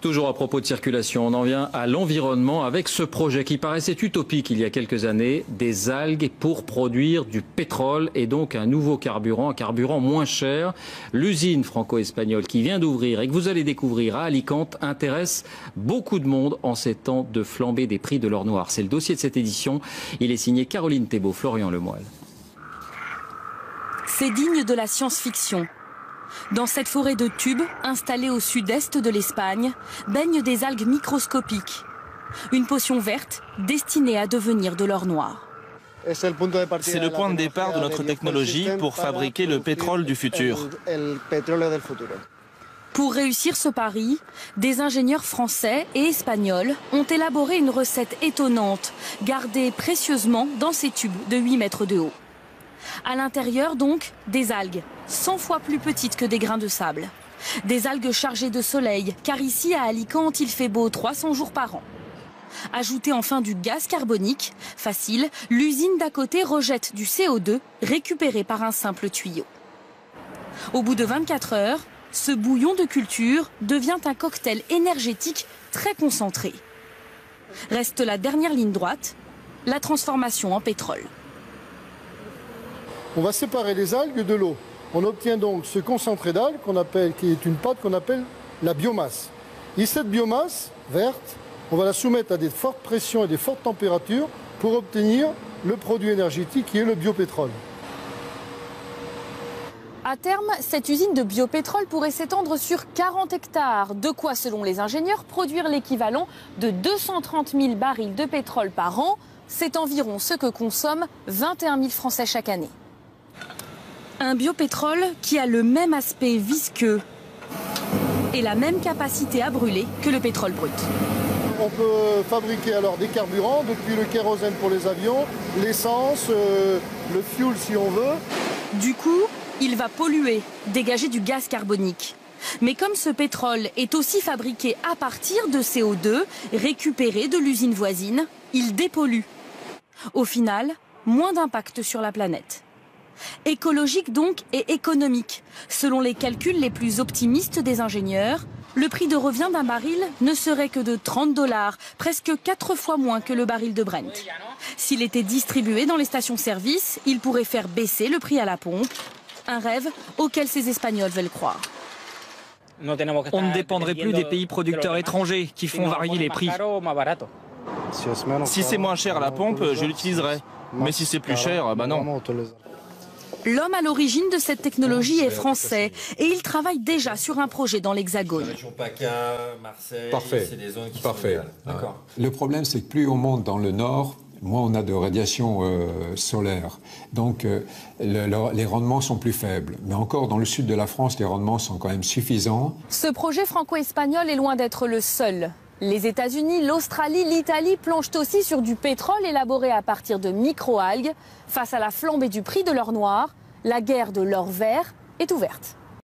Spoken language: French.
Toujours à propos de circulation, on en vient à l'environnement avec ce projet qui paraissait utopique il y a quelques années, des algues pour produire du pétrole et donc un nouveau carburant, un carburant moins cher. L'usine franco-espagnole qui vient d'ouvrir et que vous allez découvrir à Alicante intéresse beaucoup de monde en ces temps de flambée des prix de l'or noir. C'est le dossier de cette édition. Il est signé Caroline Thébault, Florian Lemoyle. C'est digne de la science-fiction. Dans cette forêt de tubes, installée au sud-est de l'Espagne, baignent des algues microscopiques. Une potion verte destinée à devenir de l'or noir. C'est le point de départ de notre technologie pour fabriquer le pétrole du futur. Pour réussir ce pari, des ingénieurs français et espagnols ont élaboré une recette étonnante, gardée précieusement dans ces tubes de 8 mètres de haut. À l'intérieur donc, des algues, 100 fois plus petites que des grains de sable. Des algues chargées de soleil, car ici à Alicante, il fait beau 300 jours par an. Ajoutez enfin du gaz carbonique, facile, l'usine d'à côté rejette du CO2 récupéré par un simple tuyau. Au bout de 24 heures, ce bouillon de culture devient un cocktail énergétique très concentré. Reste la dernière ligne droite, la transformation en pétrole. On va séparer les algues de l'eau. On obtient donc ce concentré d'algues qui est une pâte qu'on appelle la biomasse. Et cette biomasse verte, on va la soumettre à des fortes pressions et des fortes températures pour obtenir le produit énergétique qui est le biopétrole. À terme, cette usine de biopétrole pourrait s'étendre sur 40 hectares. De quoi, selon les ingénieurs, produire l'équivalent de 230 000 barils de pétrole par an. C'est environ ce que consomment 21 000 Français chaque année. Un biopétrole qui a le même aspect visqueux et la même capacité à brûler que le pétrole brut. On peut fabriquer alors des carburants, depuis le kérosène pour les avions, l'essence, le fuel si on veut. Du coup, il va polluer, dégager du gaz carbonique. Mais comme ce pétrole est aussi fabriqué à partir de CO2 récupéré de l'usine voisine, il dépollue. Au final, moins d'impact sur la planète. Écologique donc et économique. Selon les calculs les plus optimistes des ingénieurs, le prix de revient d'un baril ne serait que de 30 $, presque 4 fois moins que le baril de Brent. S'il était distribué dans les stations-service, il pourrait faire baisser le prix à la pompe. Un rêve auquel ces Espagnols veulent croire. On ne dépendrait plus des pays producteurs étrangers qui font varier les prix. Si c'est moins cher à la pompe, je l'utiliserai. Mais si c'est plus cher, bah non. L'homme à l'origine de cette technologie est français et il travaille déjà sur un projet dans l'Hexagone. Parfait. Parfait. Le problème, c'est que plus on monte dans le nord, moins on a de radiation solaire. Donc les rendements sont plus faibles. Mais encore dans le sud de la France, les rendements sont quand même suffisants. Ce projet franco-espagnol est loin d'être le seul. Les États-Unis, l'Australie, l'Italie planchent aussi sur du pétrole élaboré à partir de micro-algues. Face à la flambée du prix de l'or noir, la guerre de l'or vert est ouverte.